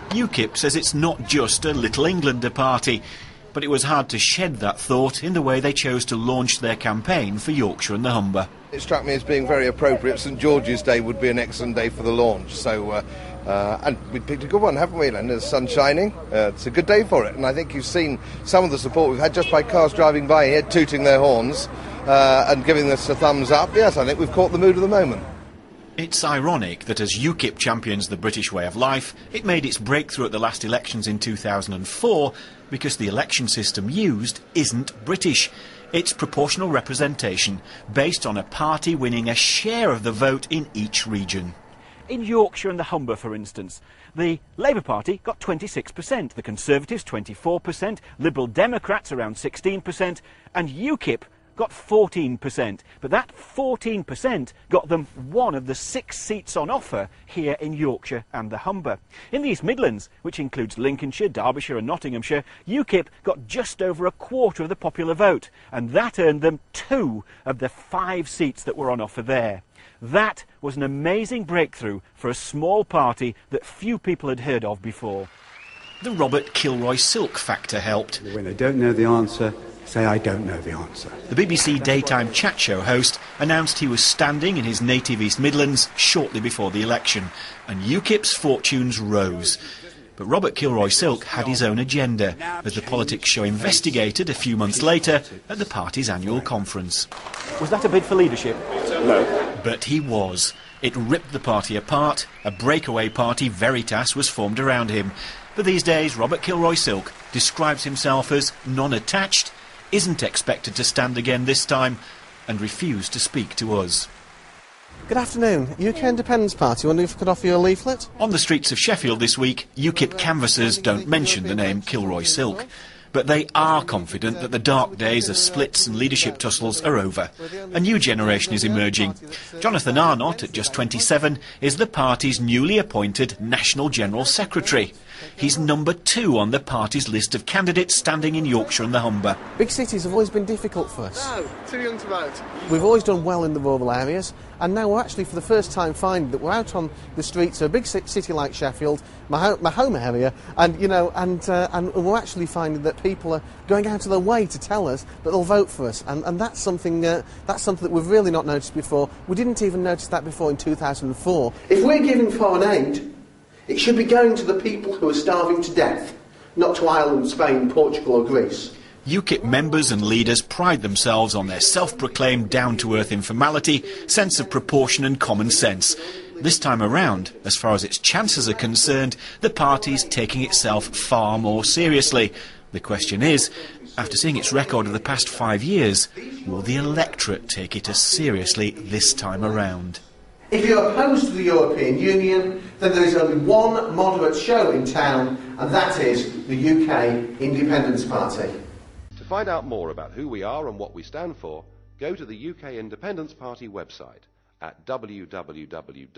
UKIP says it's not just a Little Englander party, but it was hard to shed that thought in the way they chose to launch their campaign for Yorkshire and the Humber. It struck me as being very appropriate. St George's Day would be an excellent day for the launch, so and we picked a good one, haven't we? And the sun's shining. It's a good day for it, and I think you've seen some of the support we've had just by cars driving by here, tooting their horns and giving us a thumbs up. Yes, I think we've caught the mood of the moment. It's ironic that as UKIP champions the British way of life, it made its breakthrough at the last elections in 2004 because the election system used isn't British. It's proportional representation based on a party winning a share of the vote in each region. In Yorkshire and the Humber, for instance, the Labour Party got 26%, the Conservatives 24%, Liberal Democrats around 16%, and UKIP got 14%. But that 14% got them one of the 6 seats on offer here in Yorkshire and the Humber. In the East Midlands, which includes Lincolnshire, Derbyshire and Nottinghamshire, UKIP got just over a quarter of the popular vote, and that earned them 2 of the 5 seats that were on offer there. That was an amazing breakthrough for a small party that few people had heard of before. The Robert Kilroy-Silk factor helped. When they don't know the answer, say I don't know the answer. The BBC daytime chat show host announced he was standing in his native East Midlands shortly before the election, and UKIP's fortunes rose. But Robert Kilroy-Silk had his own agenda, as the politics show investigated a few months later at the party's annual conference. Was that a bid for leadership? No. But he was. It ripped the party apart. A breakaway party, Veritas, was formed around him. But these days, Robert Kilroy-Silk describes himself as non-attached, isn't expected to stand again this time, and refused to speak to us. Good afternoon. UK Independence Party. Wonder if I could offer you a leaflet? On the streets of Sheffield this week, UKIP canvassers don't mention the name Kilroy-Silk. But they are confident that the dark days of splits and leadership tussles are over. A new generation is emerging. Jonathan Arnott, at just 27, is the party's newly appointed National General Secretary. He's number 2 on the party's list of candidates standing in Yorkshire and the Humber. Big cities have always been difficult for us. No, too young to vote. We've always done well in the rural areas, and now we're actually for the first time finding that we're out on the streets of a big city like Sheffield, my home area, and and we're actually finding that people are going out of their way to tell us that they'll vote for us, and that's something that we've really not noticed before. We didn't even notice that before in 2004. If we're giving foreign aid, it should be going to the people who are starving to death, not to Ireland, Spain, Portugal or Greece. UKIP members and leaders pride themselves on their self-proclaimed down-to-earth informality, sense of proportion and common sense. This time around, as far as its chances are concerned, the party's taking itself far more seriously. The question is, after seeing its record of the past 5 years, will the electorate take it as seriously this time around? If you're opposed to the European Union, then there is only one moderate show in town, and that is the UK Independence Party. To find out more about who we are and what we stand for, go to the UK Independence Party website at www.ukip.org.